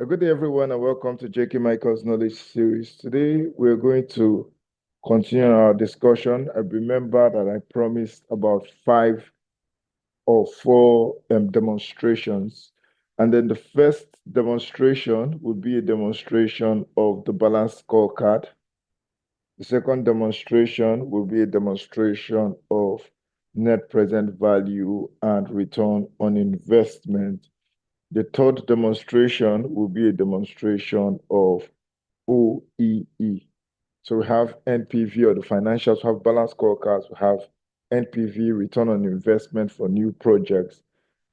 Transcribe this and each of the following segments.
Good day, everyone, and welcome to J.K. Michael's Knowledge Series. Today, we're going to continue our discussion. I remember that I promised about 5 or 4 demonstrations. And then the first demonstration would be a demonstration of the balanced scorecard. The second demonstration will be a demonstration of net present value and return on investment. The third demonstration will be a demonstration of OEE. So we have NPV, or the financials, we have balance scorecards, we have NPV, return on investment for new projects,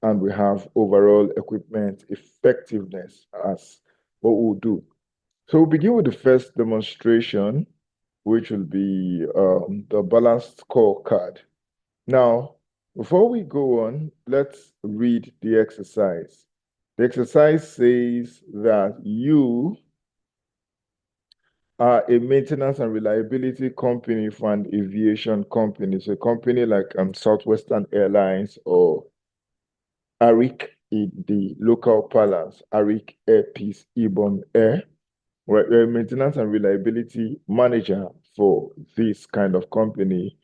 and we have overall equipment effectiveness as what we'll do. So we'll begin with the first demonstration, which will be the balanced scorecard. Now, before we go on, let's read the exercise. The exercise says that you are a maintenance and reliability company for an aviation company. So a company like Southwestern Airlines or Arik in the local parlance, Arik Air Peace Ibom Air. You're a maintenance and reliability manager for this kind of company.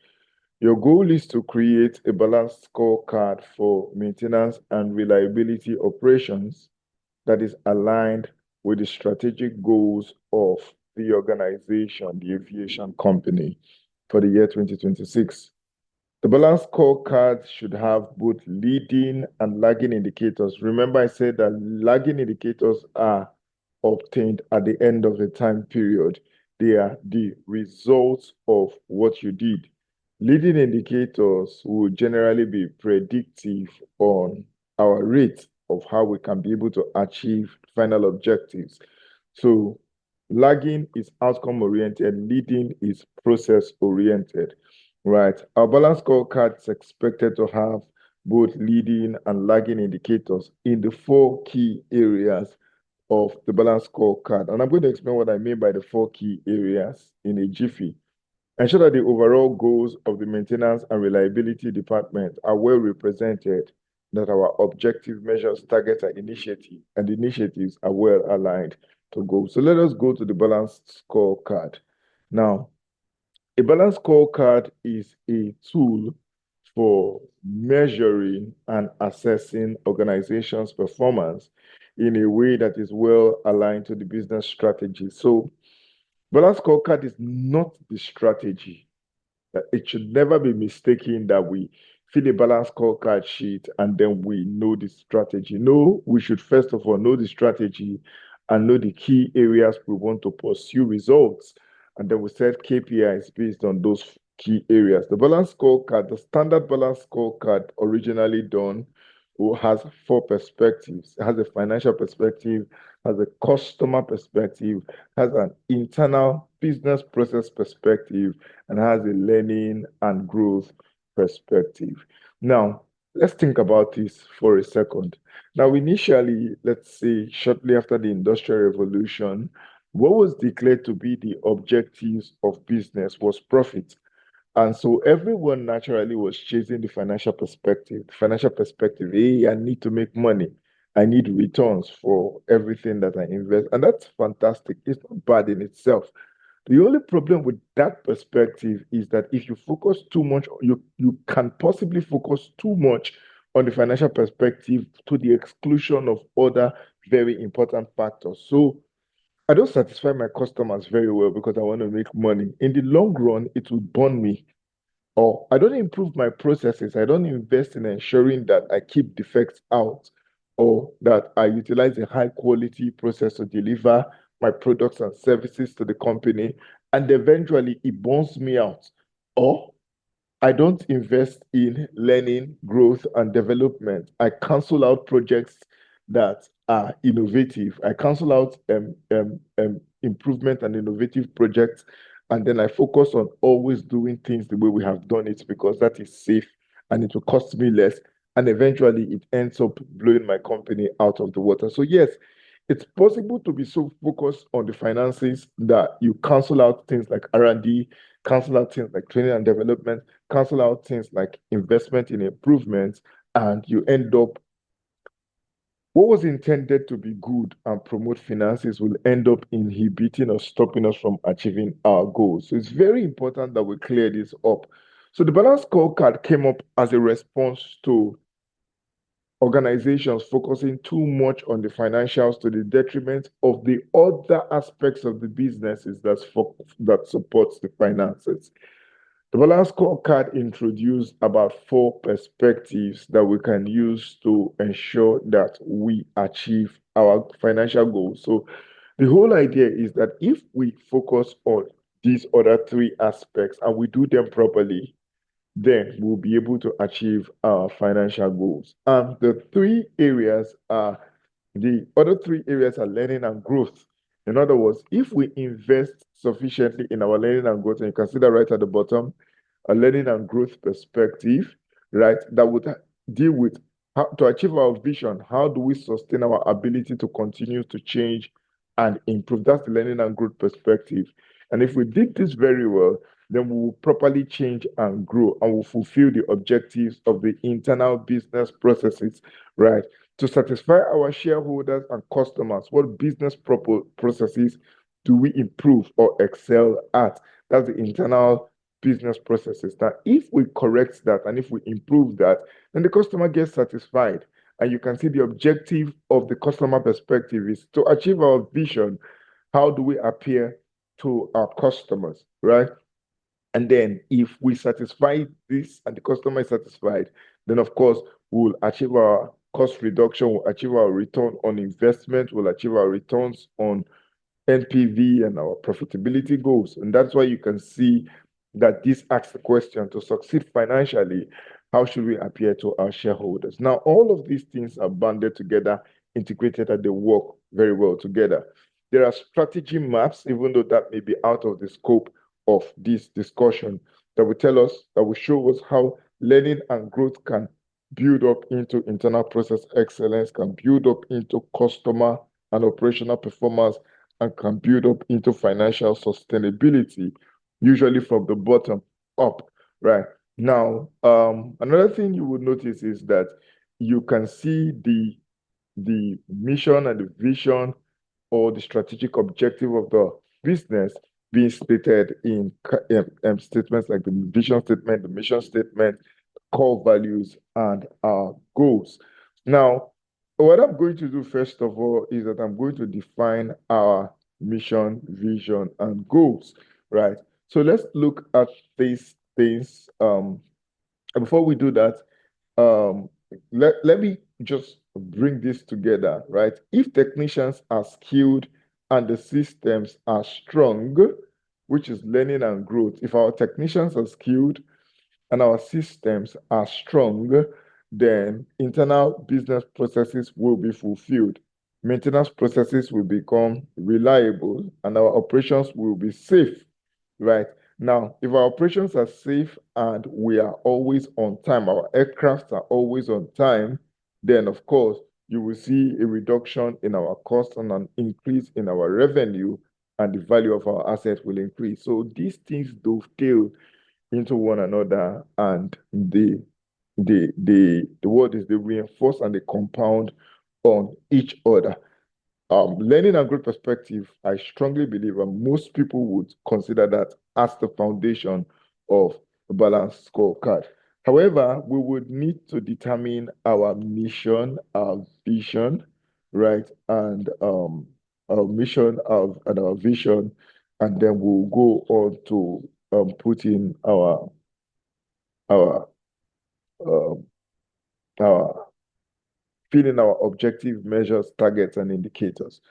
Your goal is to create a balanced scorecard for maintenance and reliability operations that is aligned with the strategic goals of the organization, the aviation company, for the year 2026. The balanced scorecard should have both leading and lagging indicators. Remember, I said that lagging indicators are obtained at the end of the time period. They are the results of what you did. Leading indicators will generally be predictive on our rate of how we can be able to achieve final objectives. So lagging is outcome oriented, leading is process oriented, right? Our balance scorecard is expected to have both leading and lagging indicators in the 4 key areas of the balance scorecard. And I'm going to explain what I mean by the 4 key areas in a jiffy. Ensure that the overall goals of the maintenance and reliability department are well represented, that our objective measures, targets, and initiatives are well aligned to goals. So let us go to the balanced scorecard. Now, a balanced scorecard is a tool for measuring and assessing organizations' performance in a way that is well aligned to the business strategy. So balanced scorecard is not the strategy. It should never be mistaken that we fill a balanced scorecard sheet and then we know the strategy. No, we should first of all know the strategy and know the key areas we want to pursue results. And then we set KPIs based on those key areas. The balanced scorecard, the standard balanced scorecard originally done, has 4 perspectives. It has a financial perspective, has a customer perspective, has an internal business process perspective, and has a learning and growth perspective. Now, let's think about this for a second. Now, initially, let's say shortly after the Industrial Revolution, what was declared to be the objectives of business was profit. And so everyone naturally was chasing the financial perspective. The financial perspective, hey, I need to make money. I need returns for everything that I invest. And that's fantastic. It's not bad in itself. The only problem with that perspective is that if you focus too much, you can possibly focus too much on the financial perspective to the exclusion of other very important factors. So I don't satisfy my customers very well because I want to make money. In the long run, it will burn me. Or I don't improve my processes. I don't invest in ensuring that I keep defects out or that I utilize a high quality process to deliver my products and services to the company. And eventually it burns me out. Or I don't invest in learning, growth, and development. I cancel out projects that are innovative. I cancel out improvement and innovative projects, and then I focus on always doing things the way we have done it because that is safe and it will cost me less. And eventually, it ends up blowing my company out of the water. So yes, it's possible to be so focused on the finances that you cancel out things like R&D, cancel out things like training and development, cancel out things like investment in improvements, and you end up What was intended to be good and promote finances will end up inhibiting or stopping us from achieving our goals. So it's very important that we clear this up. So the balance scorecard came up as a response to organizations focusing too much on the financials to the detriment of the other aspects of the businesses that supports the finances. The balance scorecard introduced about 4 perspectives that we can use to ensure that we achieve our financial goals. So the whole idea is that if we focus on these other 3 aspects and we do them properly, then we'll be able to achieve our financial goals. And the other 3 areas are learning and growth. In other words, if we invest sufficiently in our learning and growth, and you can see that right at the bottom, a learning and growth perspective, right, that would deal with how to achieve our vision. How do we sustain our ability to continue to change and improve? That's the learning and growth perspective. And if we did this very well, then we will properly change and grow and will fulfill the objectives of the internal business processes, right? To satisfy our shareholders and customers, what business processes do we improve or excel at? That's the internal business processes. Now, if we correct that and if we improve that, then the customer gets satisfied. And you can see the objective of the customer perspective is to achieve our vision. How do we appear to our customers, right? And then if we satisfy this and the customer is satisfied, then of course we'll achieve our cost reduction, we'll achieve our return on investment, we'll achieve our returns on NPV and our profitability goals. And that's why you can see that this asks the question: to succeed financially, how should we appear to our shareholders? Now, all of these things are banded together, integrated, and they work very well together. There are strategy maps, even though that may be out of the scope of this discussion, that will tell us, that will show us how learning and growth can build up into internal process excellence, can build up into customer and operational performance, and can build up into financial sustainability, usually from the bottom up, right? Now, another thing you would notice is that you can see the mission and the vision or the strategic objective of the business being stated in statements like the vision statement, the mission statement, core values, and our goals. Now, what I'm going to do first of all is that I'm going to define our mission, vision, and goals, right? So let's look at these things. And before we do that, let me just bring this together, right? If technicians are skilled and the systems are strong, which is learning and growth, if our technicians are skilled and our systems are strong, then internal business processes will be fulfilled. Maintenance processes will become reliable and our operations will be safe, right? Now, if our operations are safe and we are always on time, our aircrafts are always on time, then of course, you will see a reduction in our cost and an increase in our revenue, and the value of our assets will increase. So these things dovetail into one another, and the word is they reinforce and they compound on each other. Learning and growth perspective, I strongly believe, and most people would consider that as the foundation of a balanced scorecard. However, we would need to determine our mission, our vision, right, and our mission and our vision, and then we'll go on to put in our um, our filling our objective measures, targets, and indicators.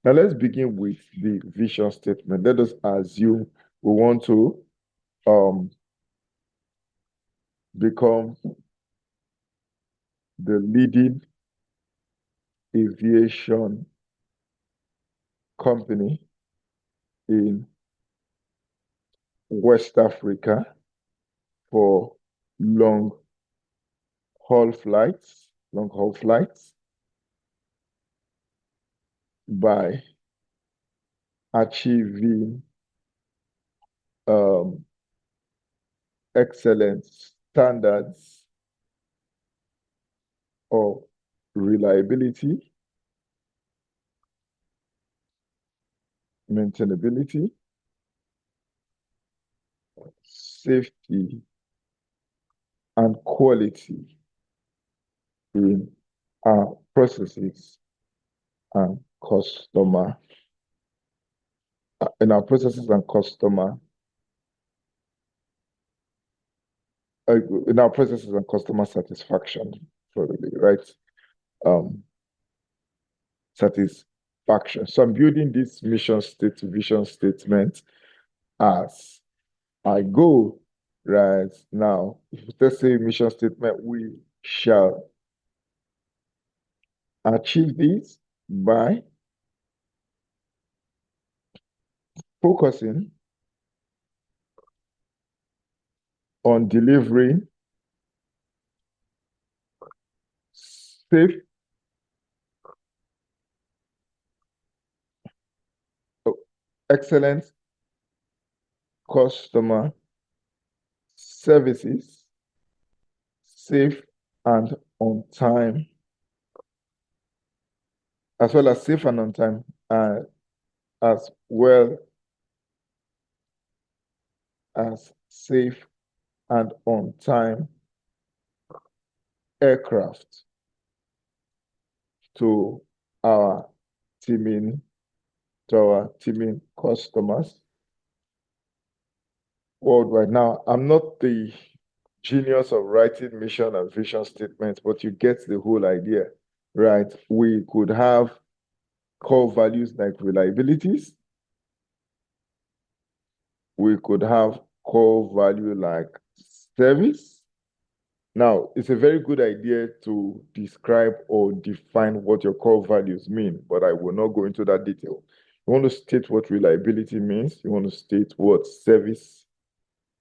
Now let's begin with the vision statement. Let us assume we want to become the leading aviation company in West Africa for long haul flights by achieving excellent standards of reliability, maintainability, safety, and quality in our processes and customer in our processes and customer in our processes and customer satisfaction, probably, right? Um, Satisfaction. So I'm building this vision statement as I go right now. If let's say mission statement, we shall achieve this by focusing on delivering safe, excellent customer services, safe and on time, as well as safe and on time, as well as safe and on time aircraft to our teaming customers worldwide. Now, I'm not the genius of writing mission and vision statements, but you get the whole idea, right? We could have core values like reliabilities. We could have core value like service. Now, it's a very good idea to describe or define what your core values mean, but I will not go into that detail. You want to state what reliability means. You want to state what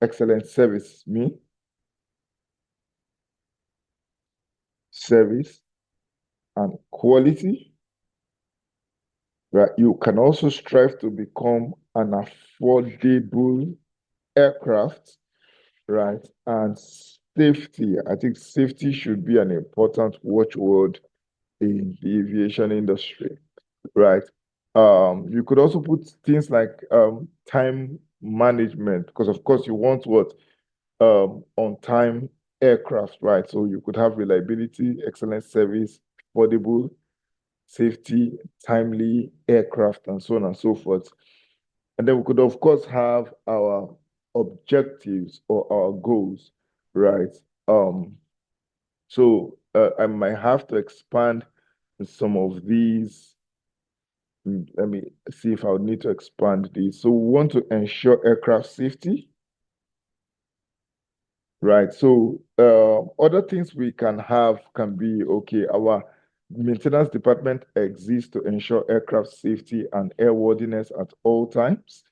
excellent service mean. Service and quality. Right? You can also strive to become an affordable aircraft, right? And safety. I think safety should be an important watchword in the aviation industry, right? You could also put things like time management, because of course you want what on time aircraft, right? So you could have reliability, excellent service, affordable, safety, timely aircraft, and so on and so forth. And then we could, of course, have our objectives or our goals, right? So I might have to expand some of these. Let me see if I would need to expand these. So we want to ensure aircraft safety, right? So other things we can have can be, okay, our maintenance department exists to ensure aircraft safety and airworthiness at all times,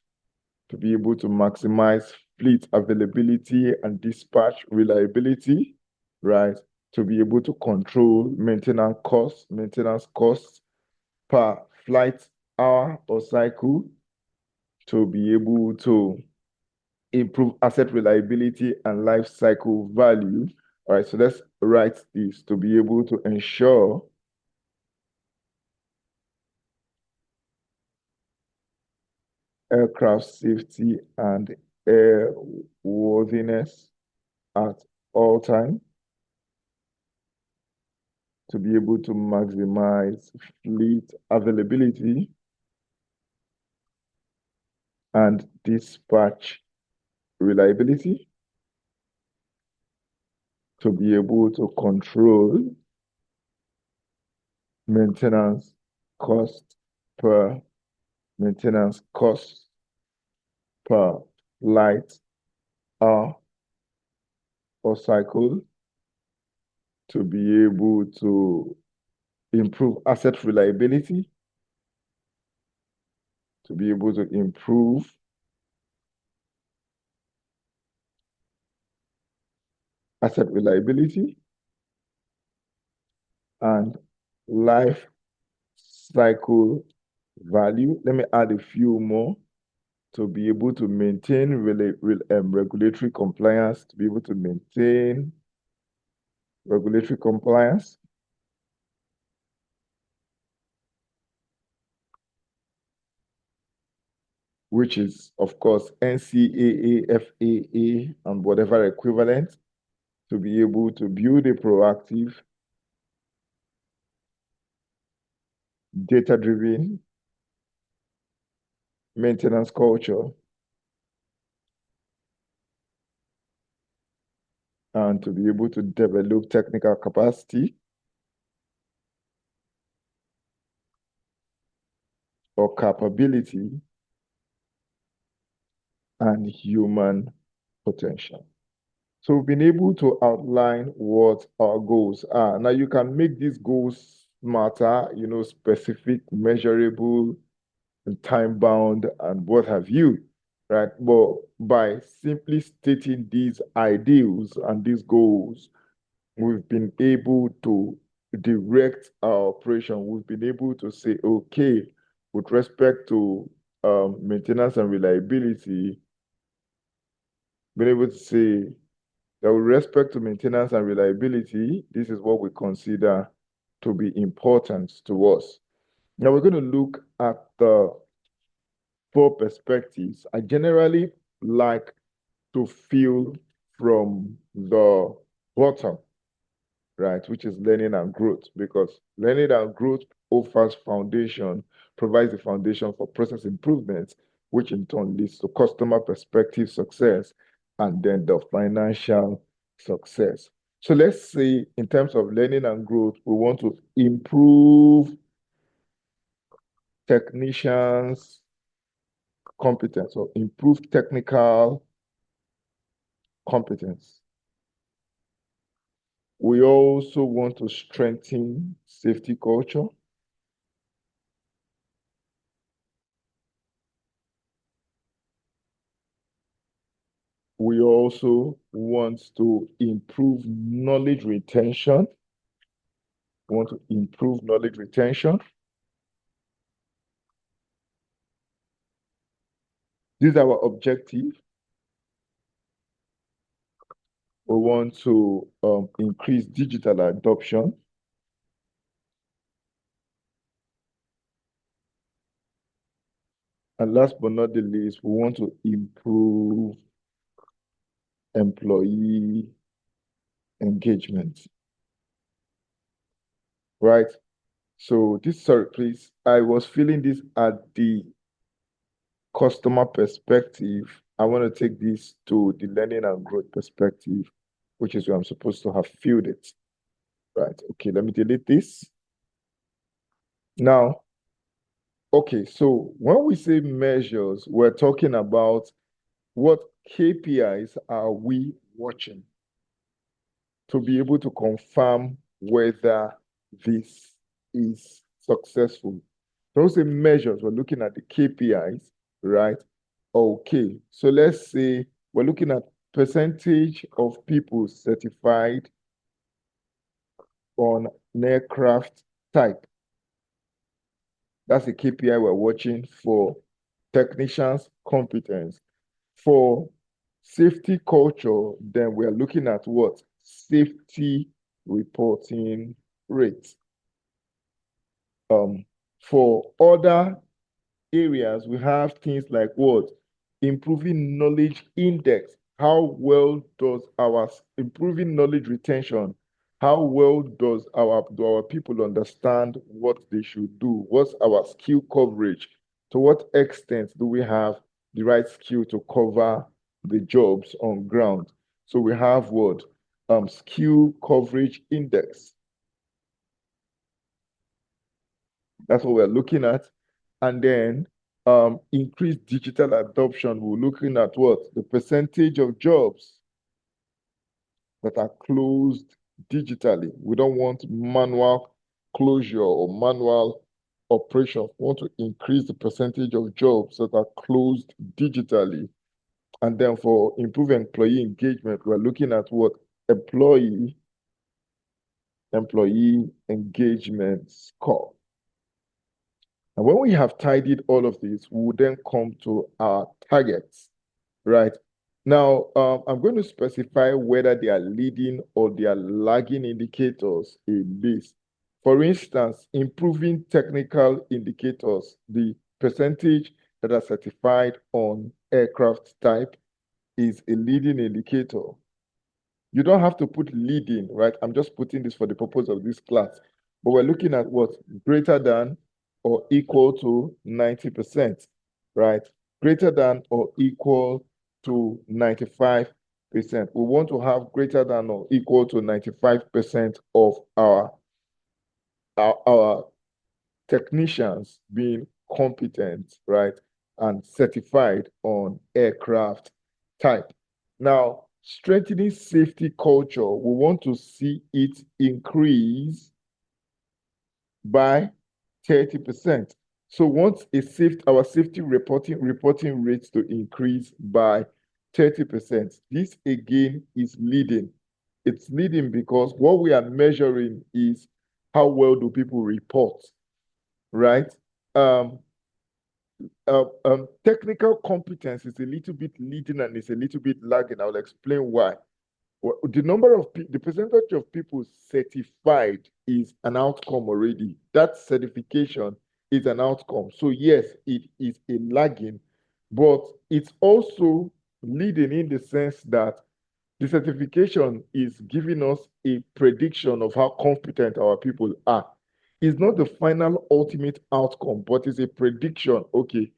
to be able to maximize fleet availability and dispatch reliability, right? To be able to control maintenance costs per flight hour or cycle, to be able to improve asset reliability and life cycle value. All right, so let's write this: to be able to ensure aircraft safety and airworthiness at all time, to be able to maximize fleet availability and dispatch reliability, to be able to control maintenance cost per maintenance cost per flight hour or cycle, to be able to improve asset reliability, to be able to improve asset reliability and life cycle value. Let me add a few more: to be able to maintain regulatory compliance, to be able to maintain regulatory compliance, which is, of course, NCAA, FAA, and whatever equivalent, to be able to build a proactive, data-driven maintenance culture, and to be able to develop technical capacity or capability and human potential. So we've been able to outline what our goals are. Now you can make these goals smarter, specific, measurable, and time-bound, and what have you, right? But by simply stating these ideals and these goals, we've been able to direct our operation. We've been able to say, okay, with respect to maintenance and reliability, been able to say that with respect to maintenance and reliability, this is what we consider to be important to us. Now we're going to look at the 4 perspectives. I generally like to feel from the bottom, right, which is learning and growth, because learning and growth offers foundation, provides the foundation for process improvements, which in turn leads to customer perspective success and then the financial success. So let's say in terms of learning and growth, we want to improve technicians' competence or improve technical competence. We also want to strengthen safety culture. We also want to improve knowledge retention. We want to improve knowledge retention. This is our objective. We want to increase digital adoption. And last but not the least, we want to improve employee engagement. Right? So sorry, please. I was feeling this at the customer perspective. I want to take this to the learning and growth perspective, which is where I'm supposed to have filled it. Right. Okay, let me delete this. Now, okay, so when we say measures, we're talking about what KPIs are we watching to be able to confirm whether this is successful. Those are measures, we're looking at the KPIs, right? Okay, so let's say we're looking at percentage of people certified on an aircraft type. That's a KPI we're watching for technicians' competence. For safety culture, then we're looking at what? Safety reporting rates. For other areas, we have things like what? Improving knowledge index. How well does our improving knowledge retention? How well do our people understand what they should do? What's our skill coverage? To what extent do we have the right skill to cover the jobs on ground? So we have what? Skill coverage index. That's what we're looking at. And then increased digital adoption, we're looking at what? The percentage of jobs that are closed digitally. We don't want manual closure or manual operation. We want to increase the percentage of jobs that are closed digitally. And then for improved employee engagement, we're looking at what? Employee engagement score. And when we have tidied all of this, we will then come to our targets, right? Now, I'm going to specify whether they are leading or they are lagging indicators in this. For instance, improving technical indicators, the percentage that are certified on aircraft type is a leading indicator. You don't have to put leading, right? I'm just putting this for the purpose of this class. But we're looking at what? Greater than or equal to 90%, right? Greater than or equal to 95%. We want to have greater than or equal to 95% of our technicians being competent, right, and certified on aircraft type. Now, strengthening safety culture, we want to see it increase by 30%. So once our safety reporting rates to increase by 30%, this again is leading. It's leading because what we are measuring is how well do people report, right? Technical competence is a little bit leading and it's a little bit lagging. I'll explain why. Well, the percentage of people certified is an outcome already. That certification is an outcome. So yes, it is a lagging, but it's also leading in the sense that the certification is giving us a prediction of how competent our people are. It's not the final ultimate outcome, but it's a prediction. Okay,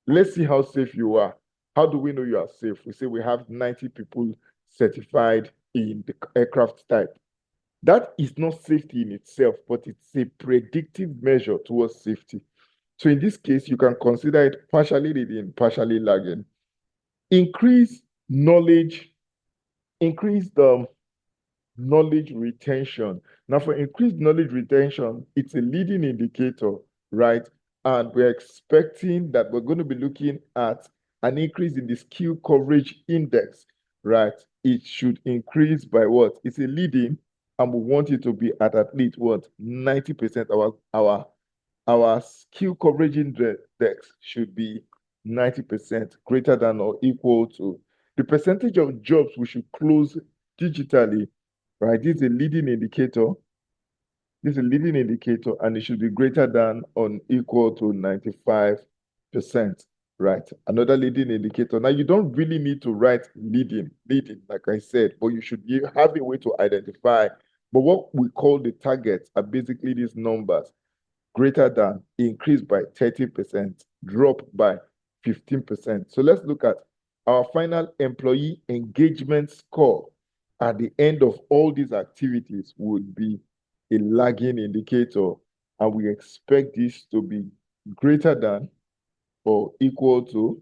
let's see how safe you are. How do we know you are safe? We say we have 90 people certified in the aircraft type. That is not safety in itself, but it's a predictive measure towards safety. So in this case, you can consider it partially leading, partially lagging. Increase the knowledge retention. Now, for increased knowledge retention, it's a leading indicator, right? And we're expecting that we're going to be looking at an increase in the skill coverage index, right? It should increase by what? It's a leading, and we want it to be at least what? 90%. Our skill coverage index should be 90% greater than or equal to the percentage of jobs we should close digitally, right? This is a leading indicator. This is a leading indicator, and it should be greater than or equal to 95%, right? Another leading indicator. Now, you don't really need to write leading, like I said, but you should have a way to identify. But what we call the targets are basically these numbers: greater than, increase by 30%, drop by 15%. So let's look at our final employee engagement score at the end of all these activities would be a lagging indicator, and we expect this to be greater than or equal to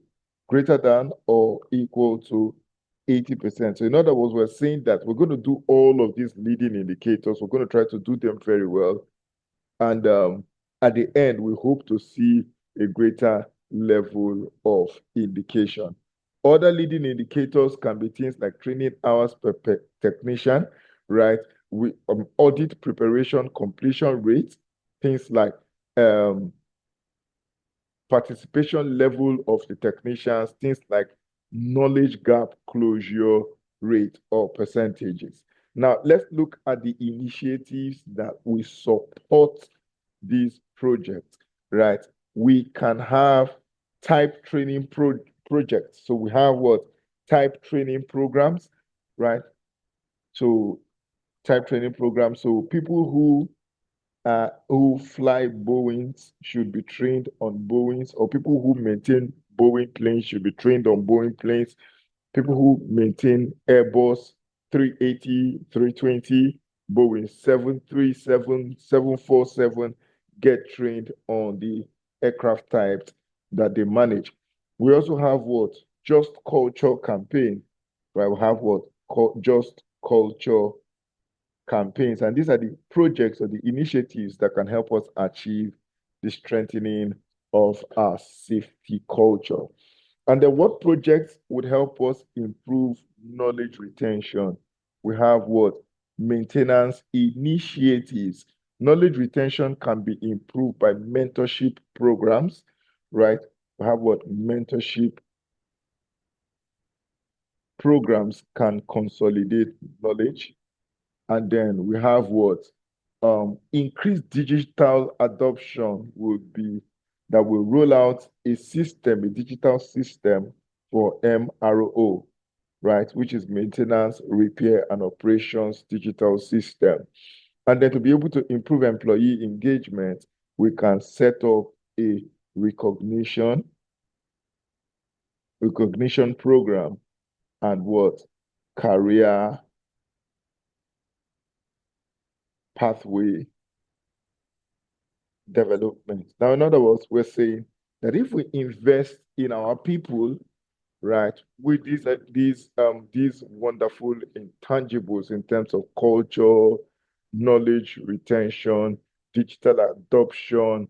80%. So in other words, we're saying that we're going to do all of these leading indicators. We're going to try to do them very well. And at the end, we hope to see a greater level of indication. Other leading indicators can be things like training hours per technician, right? We audit preparation completion rate, things like participation level of the technicians, things like knowledge gap closure rate or percentages. Now, let's look at the initiatives that we support these projects, right? We can have type training projects. So we have what? Type training programs, right? So type training programs. So people who fly Boeings should be trained on Boeings, or people who maintain Boeing planes should be trained on Boeing planes. People who maintain Airbus 380, 320, Boeing 737, 747 get trained on the aircraft types that they manage. We also have what? Just Culture campaign, right? We have what? Just Culture campaigns. And these are the projects or the initiatives that can help us achieve the strengthening of our safety culture. And then what projects would help us improve knowledge retention? We have what? Maintenance initiatives. Knowledge retention can be improved by mentorship programs, right? We have what? Mentorship programs can consolidate knowledge. And then we have what? Increased digital adoption would be that will roll out a system, a digital system for MRO, right, which is maintenance, repair, and operations digital system. And then to be able to improve employee engagement, we can set up a recognition program and what? Career pathway development. Now, in other words, we're saying that if we invest in our people, right, with these wonderful intangibles in terms of culture, knowledge retention, digital adoption,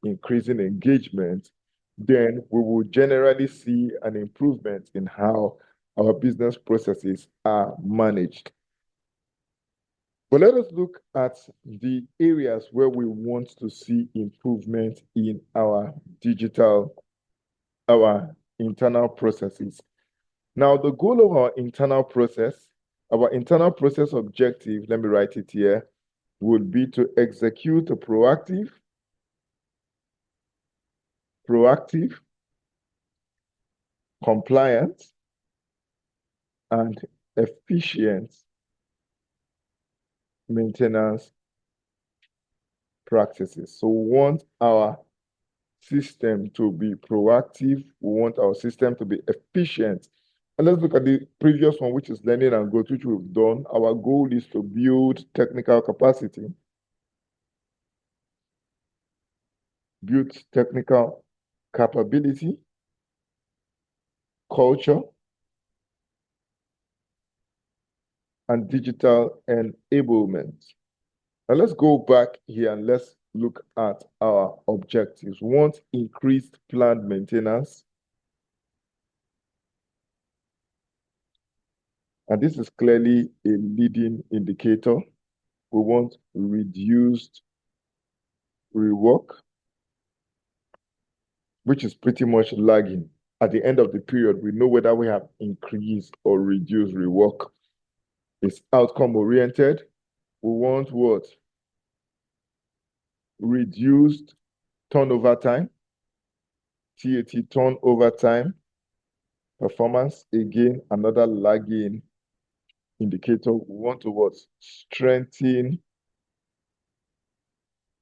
increasing engagement, then we will generally see an improvement in how our business processes are managed. But let us look at the areas where we want to see improvement in our internal processes. Now, the goal of our internal process objective, let me write it here, would be to execute a proactive, compliant, and efficient maintenance practices. So we want our system to be proactive. We want our system to be efficient. And let's look at the previous one, which is learning and growth, which we've done. Our goal is to build technical capacity, build technical capability, culture, and digital enablement. Now let's go back here and let's look at our objectives. We want increased planned maintenance. And this is clearly a leading indicator. We want reduced rework, which is pretty much lagging. At the end of the period, we know whether we have increased or reduced rework. It's outcome-oriented. We want what? Reduced turnover time, TAT, turnover time, performance. Again, another lagging indicator. We want to what? Strengthen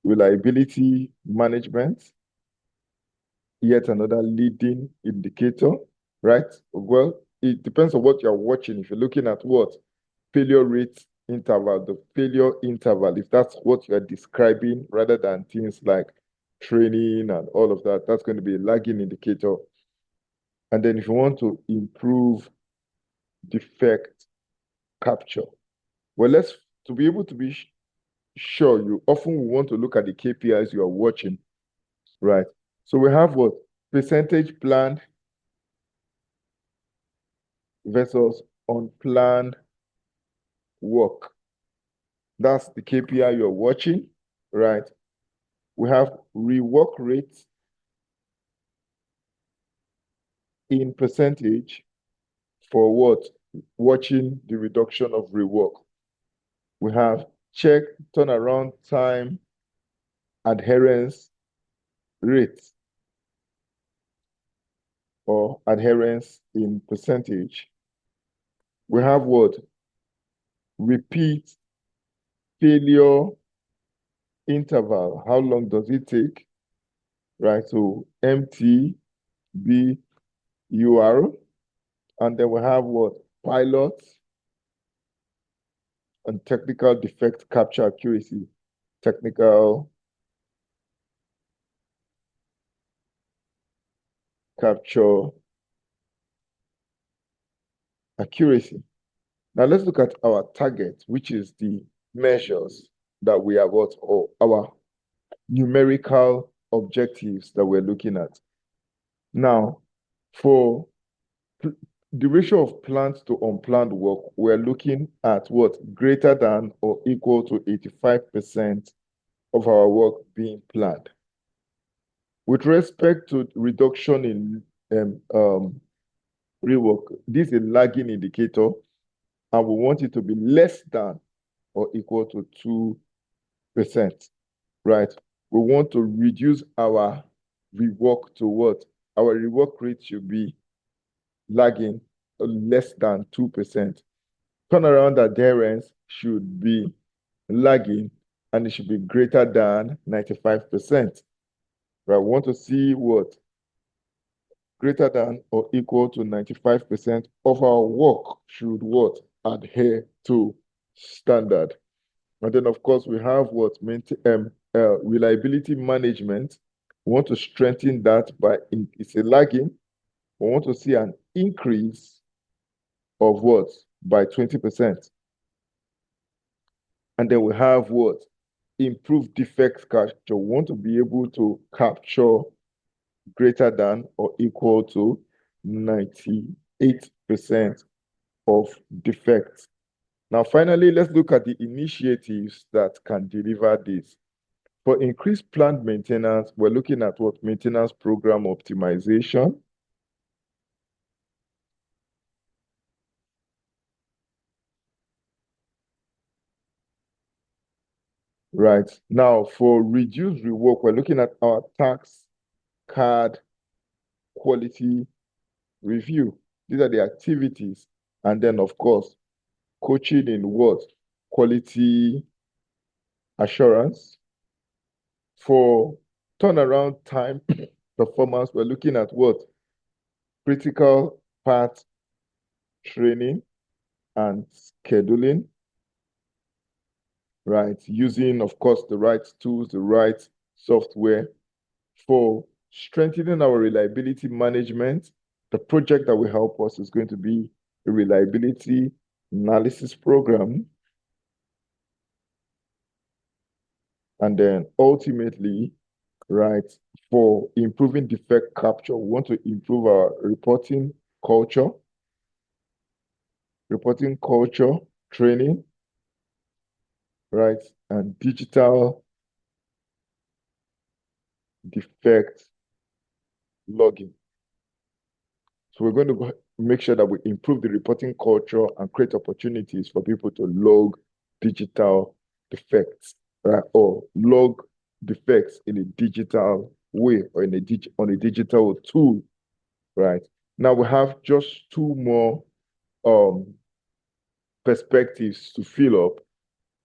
reliability management. Yet another leading indicator, right? Well, it depends on what you're watching. If you're looking at what? Failure rate interval, the failure interval, if that's what you're describing rather than things like training and all of that, that's going to be a lagging indicator. And then if you want to improve defect capture, well, to be able to be sure, you often want to look at the KPIs you are watching, right? So we have what? Percentage planned versus unplanned work. That's the KPI you're watching, right? We have rework rates in percentage for what? Watching the reduction of rework. We have check turnaround time adherence rates or adherence in percentage. We have what? Repeat failure interval. How long does it take? Right, so MTBUR. And then we have what? Pilot and technical defect capture accuracy. Technical capture accuracy. Now let's look at our target, which is the measures that we have got, or our numerical objectives that we're looking at. Now, for the ratio of planned to unplanned work, we're looking at what? Greater than or equal to 85% of our work being planned. With respect to reduction in rework, this is a lagging indicator, and we want it to be less than or equal to 2%, right? We want to reduce our rework to what? Our rework rate should be lagging less than 2%. Turnaround adherence should be lagging and it should be greater than 95%. Right? We want to see what? Greater than or equal to 95% of our work should what? Adhere to standard. And then, of course, we have what? Reliability management. We want to strengthen that by, it's a lagging. We want to see an increase of what? By 20%. And then we have what? Improved defect capture. We want to be able to capture greater than or equal to 98% of defects. Now, finally, let's look at the initiatives that can deliver this. For increased plant maintenance, we're looking at what? Maintenance program optimization. Right. Now, for reduced rework, we're looking at our tax card quality review. These are the activities. And then, of course, coaching in what? Quality assurance. For turnaround time performance, we're looking at what? Critical path training and scheduling, right? Using, of course, the right tools, the right software. For strengthening our reliability management, the project that will help us is going to be a reliability analysis program. And then ultimately, right, for improving defect capture, we want to improve our reporting culture, training, right, and digital defect logging. So we're going to make sure that we improve the reporting culture and create opportunities for people to log digital defects, right, or log defects in a digital way or on a digital tool, right? Now we have just two more perspectives to fill up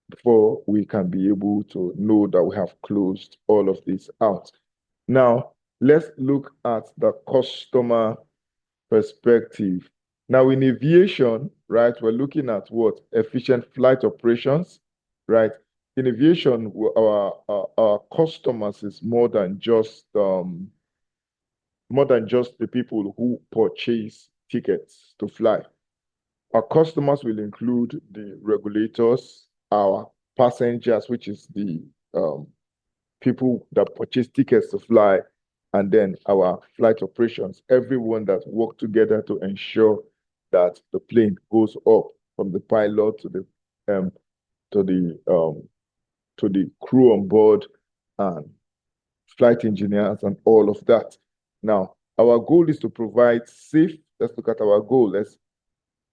before we can be able to know that we have closed all of this out. Now, let's look at the customer perspective. Now, in aviation, right, we're looking at what? Efficient flight operations, right? In aviation, our customers is more than just the people who purchase tickets to fly. Our customers will include the regulators, our passengers, which is the people that purchase tickets to fly, and then our flight operations, everyone that work together to ensure that the plane goes up, from the pilot to the crew on board and flight engineers and all of that. Now, our goal is to provide safe. Let's look at our goal. Let's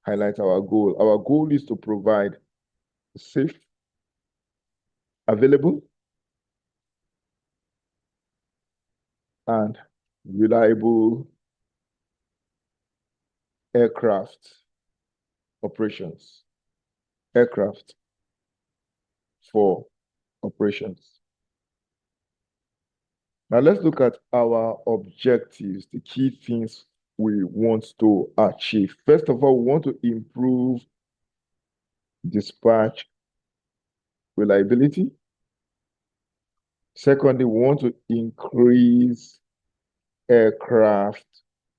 highlight our goal. Our goal is to provide safe, available, and reliable aircraft operations. Aircraft for operations. Now let's look at our objectives, the key things we want to achieve. First of all, we want to improve dispatch reliability. Secondly, we want to increase aircraft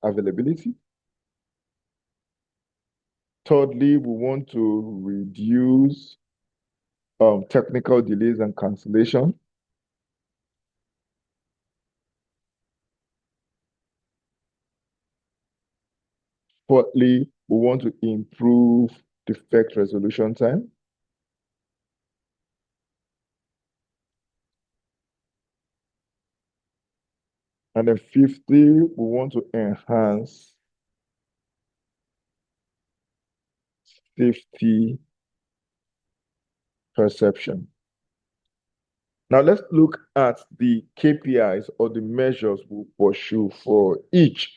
availability. Thirdly, we want to reduce technical delays and cancellation. Fourthly, we want to improve defect resolution time. And then fifthly, we want to enhance safety perception. Now let's look at the KPIs or the measures we pursue for each.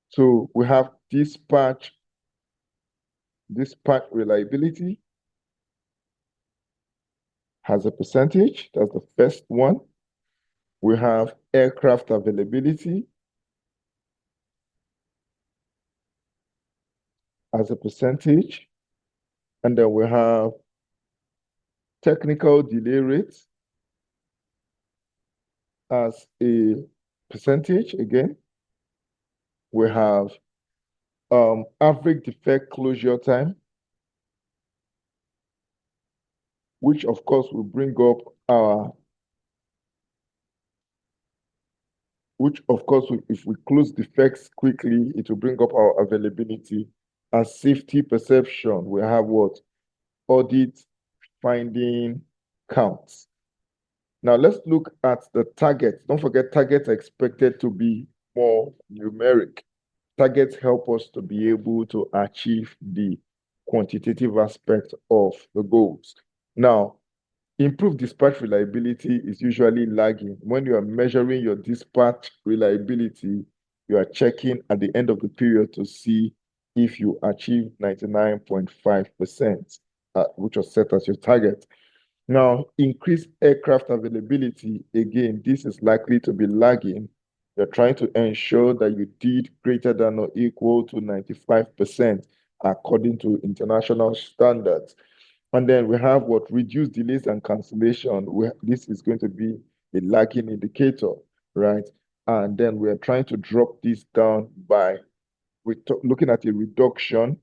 So we have dispatch reliability has a percentage. That's the first one. We have aircraft availability as a percentage. And then we have technical delay rates as a percentage again. We have average defect closure time, which of course will bring up our, if we close defects quickly, it will bring up our availability. And safety perception, we have what? Audit finding counts. Now let's look at the targets. Don't forget, targets are expected to be more numeric. Targets help us to be able to achieve the quantitative aspect of the goals. Now, improved dispatch reliability is usually lagging. When you are measuring your dispatch reliability, you are checking at the end of the period to see if you achieve 99.5%, which was set as your target. Now, increased aircraft availability, again, this is likely to be lagging. You're trying to ensure that you did greater than or equal to 95% according to international standards. And then we have what? Reduced delays and cancellation. This is going to be a lagging indicator, right? And then we are trying to drop this down by looking at a reduction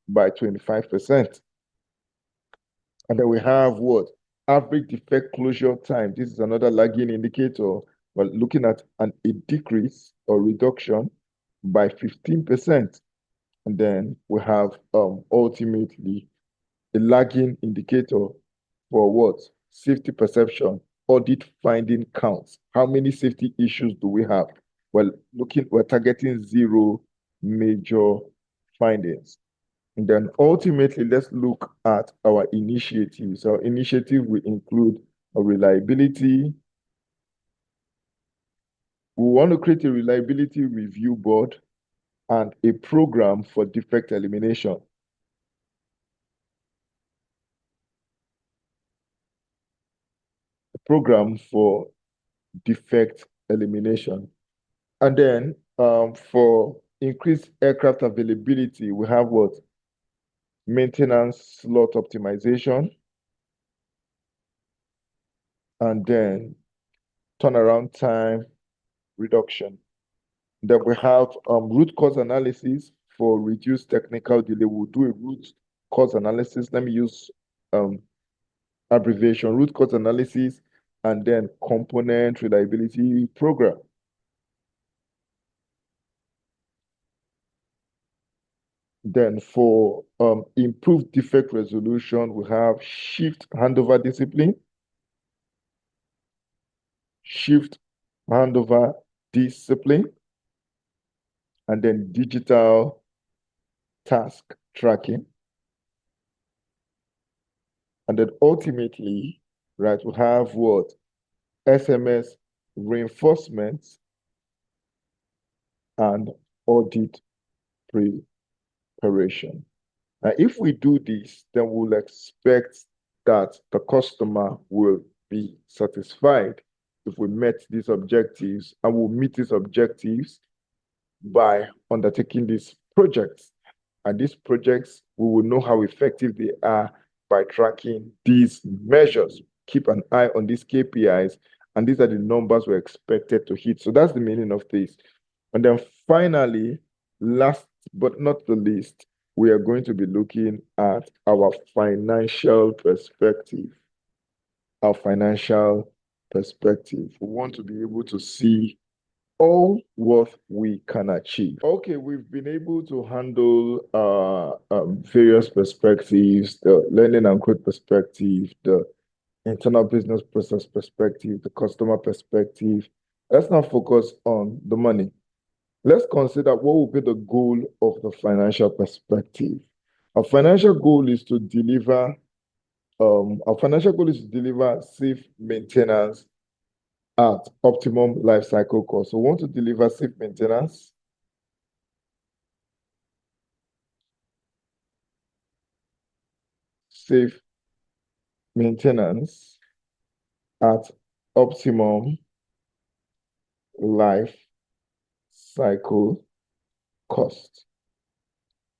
by 25%. And then we have what? Average defect closure time. This is another lagging indicator. We're looking at a decrease or reduction by 15%. And then we have ultimately a lagging indicator for what? Safety perception, audit finding counts. How many safety issues do we have? Well, we're targeting 0 major findings. And then ultimately, let's look at our initiatives. Our initiative will include a reliability. We want to create a reliability review board and a program for defect elimination. A program for defect elimination. And then for increased aircraft availability, we have what? Maintenance slot optimization. And then turnaround time reduction. Then we have root cause analysis for reduced technical delay. We'll do a root cause analysis. Let me use abbreviation, root cause analysis, and then component reliability program. Then for improved defect resolution, we have shift handover discipline, shift handover discipline, and then digital task tracking. And then ultimately, right, we have what? SMS reinforcements and audit preparation. Now, if we do this, then we'll expect that the customer will be satisfied if we met these objectives, and we'll meet these objectives by undertaking these projects. And these projects, we will know how effective they are by tracking these measures. Keep an eye on these KPIs, and these are the numbers we're expected to hit. So that's the meaning of this. And then finally, last but not the least, we are going to be looking at our financial perspective. Our financial perspective. We want to be able to see all what we can achieve. Okay, we've been able to handle various perspectives, the learning and growth perspective, the internal business process perspective, the customer perspective. Let's now focus on the money. Let's consider what will be the goal of the financial perspective. Our financial goal is to deliver Our financial goal is to deliver safe maintenance at optimum life cycle cost. So we want to deliver safe maintenance, safe maintenance at optimum life cycle cost.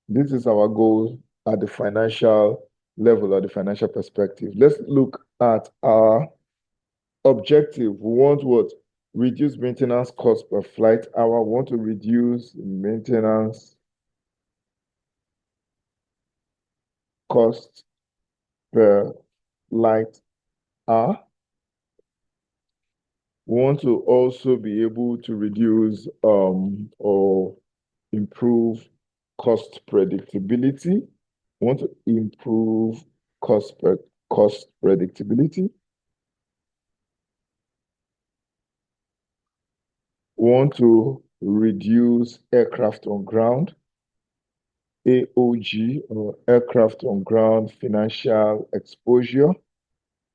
This is our goal at the financial level, at the financial perspective. Let's look at our objective. We want what? Reduce maintenance cost per flight hour. We want to reduce maintenance cost per flight hour. We want to also be able to reduce or improve cost predictability. We want to improve cost predictability. We want to reduce aircraft on ground, AOG, or aircraft on ground financial exposure.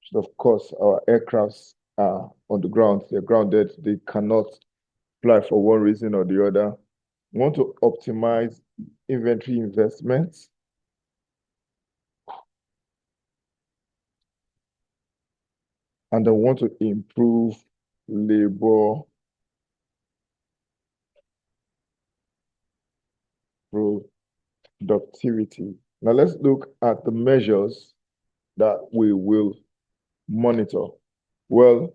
So of course, our aircrafts are on the ground, they're grounded, they cannot fly for one reason or the other. We want to optimize inventory investments. And I want to improve labor productivity. Now let's look at the measures that we will monitor. Well,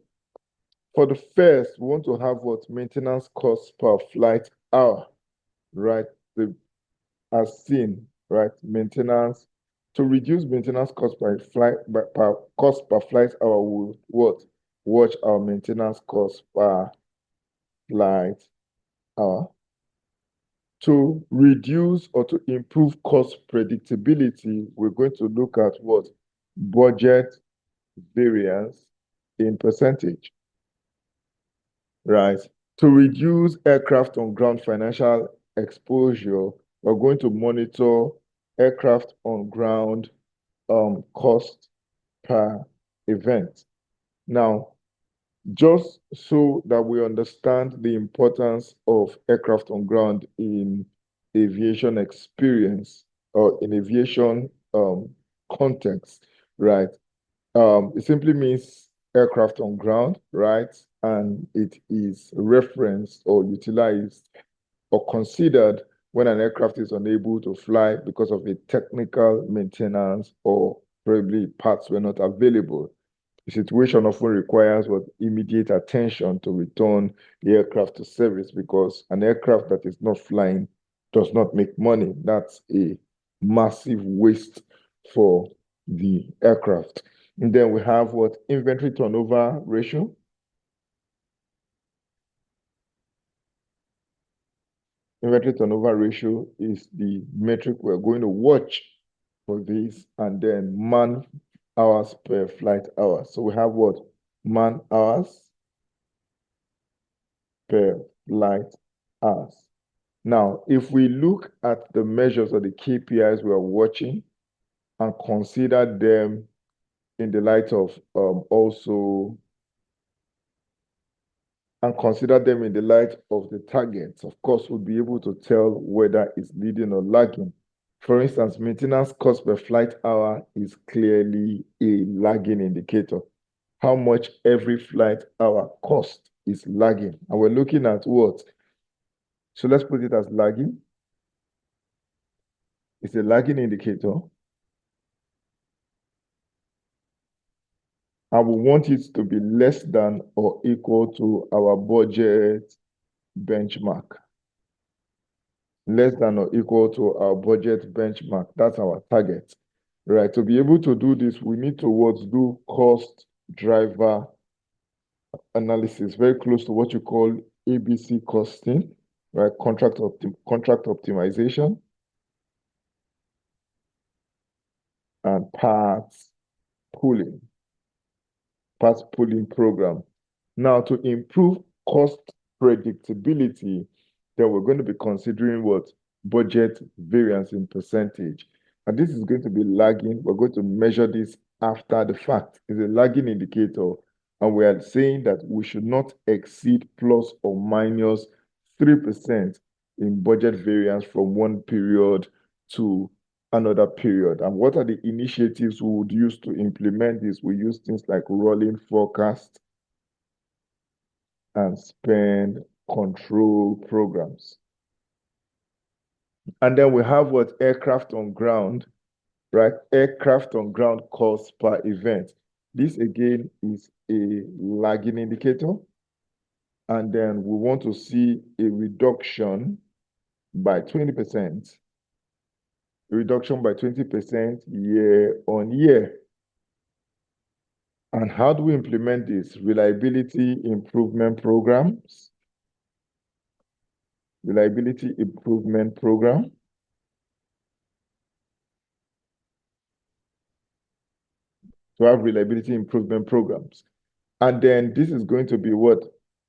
for the first, we want to have what? Maintenance costs per flight hour, right? As seen, right? Maintenance, to reduce maintenance cost per flight, per cost per flight hour, will what? Watch our maintenance cost per flight hour. To reduce or to improve cost predictability, we're going to look at what? Budget variance in percentage, right? To reduce aircraft on ground financial exposure, we're going to monitor aircraft on ground cost per event. Now, just so that we understand the importance of aircraft on ground in aviation experience or in aviation context, right? It simply means aircraft on ground, right? And it is referenced or utilized or considered when an aircraft is unable to fly because of a technical maintenance or probably parts were not available. The situation often requires what? Immediate attention to return the aircraft to service, because an aircraft that is not flying does not make money. That's a massive waste for the aircraft. And then we have what? Inventory turnover ratio. Inventory turnover ratio is the metric we're going to watch for this, and then man hours per flight hour. So we have what? Man hours per flight hours. Now, if we look at the measures or the KPIs we are watching and consider them in the light of also, and consider them in the light of the targets, of course, we'll be able to tell whether it's leading or lagging. For instance, maintenance cost per flight hour is clearly a lagging indicator. How much every flight hour cost is lagging. And we're looking at what? So let's put it as lagging. It's a lagging indicator. And we want it to be less than or equal to our budget benchmark. Less than or equal to our budget benchmark. That's our target, right? To be able to do this, we need to do cost driver analysis, very close to what you call ABC costing, right? Contract optimization and parts pooling program. Now, to improve cost predictability, then we're going to be considering what? Budget variance in percentage. And this is going to be lagging. We're going to measure this after the fact. It's a lagging indicator. And we are saying that we should not exceed plus or minus 3% in budget variance from one period to another period. And what are the initiatives we would use to implement this? We use things like rolling forecast and spend control programs. And then we have what aircraft on ground, right? Aircraft on ground cost per event. This again is a lagging indicator. And then we want to see a reduction by 20%. A reduction by 20% year on year. And how do we implement this? Reliability improvement programs. Reliability improvement program. To have reliability improvement programs. And then this is going to be what?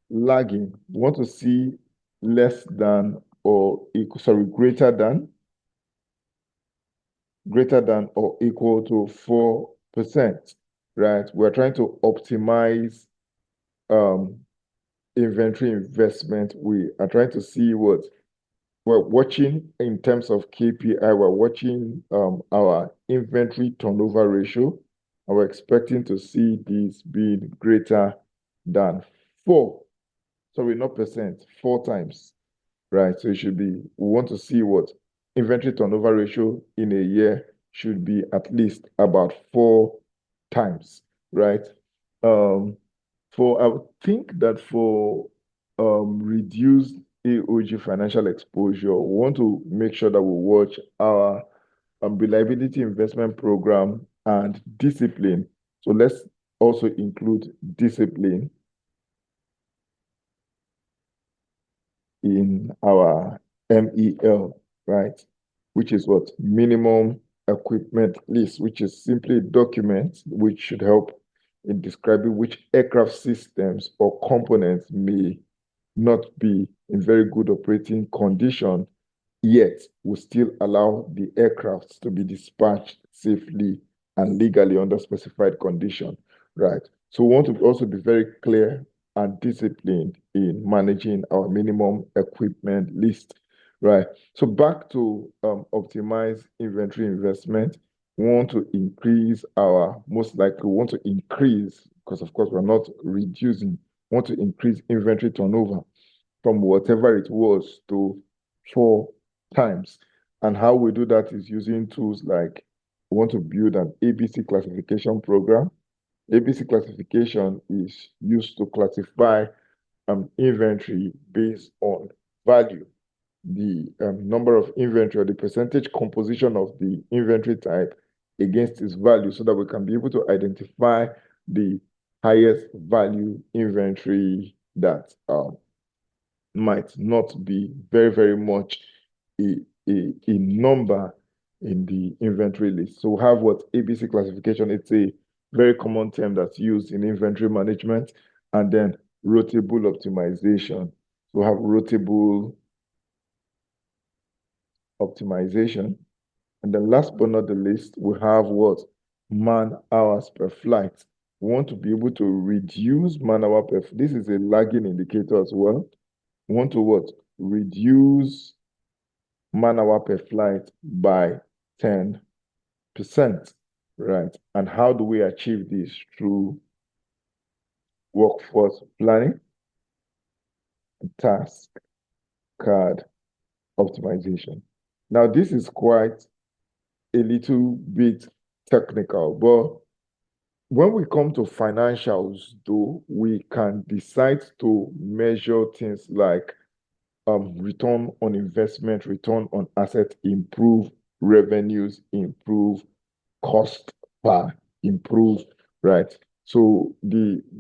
Lagging. We want to see less than or equal, sorry, greater than or equal to 4%, right? We're trying to optimize inventory investment. We are trying to see what we're watching in terms of KPI. We're watching our inventory turnover ratio, and we're expecting to see this being greater than 4. Sorry, not percent, 4 times, right? So it should be, we want to see what inventory turnover ratio in a year should be at least about 4 times, right? I would think that for reduced AOG financial exposure, we want to make sure that we watch our reliability investment program and discipline. So let's also include discipline in our MEL, right? Which is what? Minimum equipment list, which is simply a document which should help in describing which aircraft systems or components may not be in very good operating condition, yet will still allow the aircraft to be dispatched safely and legally under specified condition, right? So we want to also be very clear and disciplined in managing our minimum equipment list, right? So back to optimize inventory investment, we want to increase our, most likely we want to increase, because of course we're not reducing, we want to increase inventory turnover from whatever it was to 4 times. And how we do that is using tools like, we want to build an ABC classification program. ABC classification is used to classify inventory based on value, the number of inventory or the percentage composition of the inventory type against its value, so that we can be able to identify the highest value inventory that might not be very, very much a number in the inventory list. So we have what ABC classification, it's a very common term that's used in inventory management, and then rotable optimization. So we have rotable optimization. And then last but not the least, we have what? Man hours per flight. We want to be able to reduce man hour per, this is a lagging indicator as well. We want to what? Reduce man hour per flight by 10%, right? And how do we achieve this? Through workforce planning, task card optimization. Now, this is quite a little bit technical, but when we come to financials, though, we can decide to measure things like return on investment, return on asset, improve revenues, improve cost per improve, right? So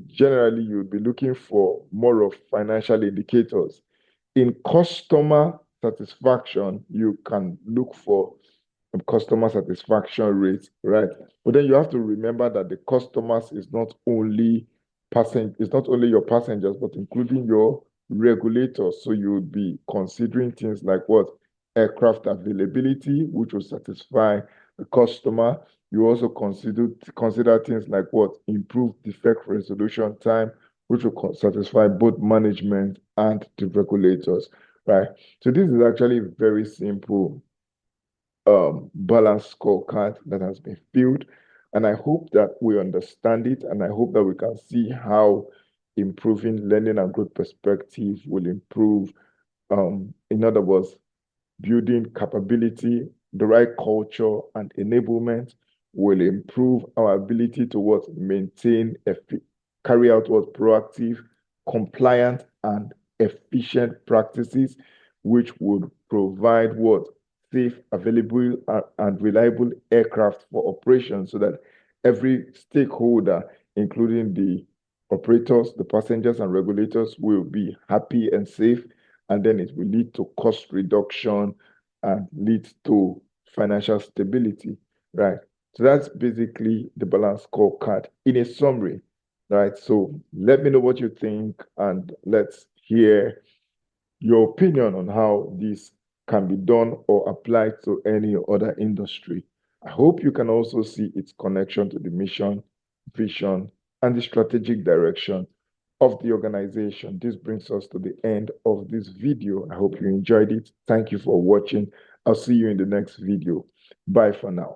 generally you'll be looking for more of financial indicators. In customer satisfaction, you can look for customer satisfaction rate, right? But then you have to remember that the customers is not only your passengers, but including your regulators. So you would be considering things like what? Aircraft availability, which will satisfy the customer. You also consider things like what? Improved defect resolution time, which will satisfy both management and the regulators, right? So this is actually very simple balanced scorecard that has been filled. And I hope that we understand it, and I hope that we can see how improving learning and growth perspective will improve. In other words, building capability, the right culture, and enablement will improve our ability to what maintain, carry out what proactive, compliant, and efficient practices, which would provide what safe, available, and reliable aircraft for operations, so that every stakeholder, including the operators, the passengers, and regulators, will be happy and safe, and then it will lead to cost reduction and lead to financial stability, right? So that's basically the balance scorecard in a summary, right? So let me know what you think, and let's hear your opinion on how this can be done or applied to any other industry. I hope you can also see its connection to the mission, vision, and the strategic direction of the organization. This brings us to the end of this video. I hope you enjoyed it. Thank you for watching. I'll see you in the next video. Bye for now.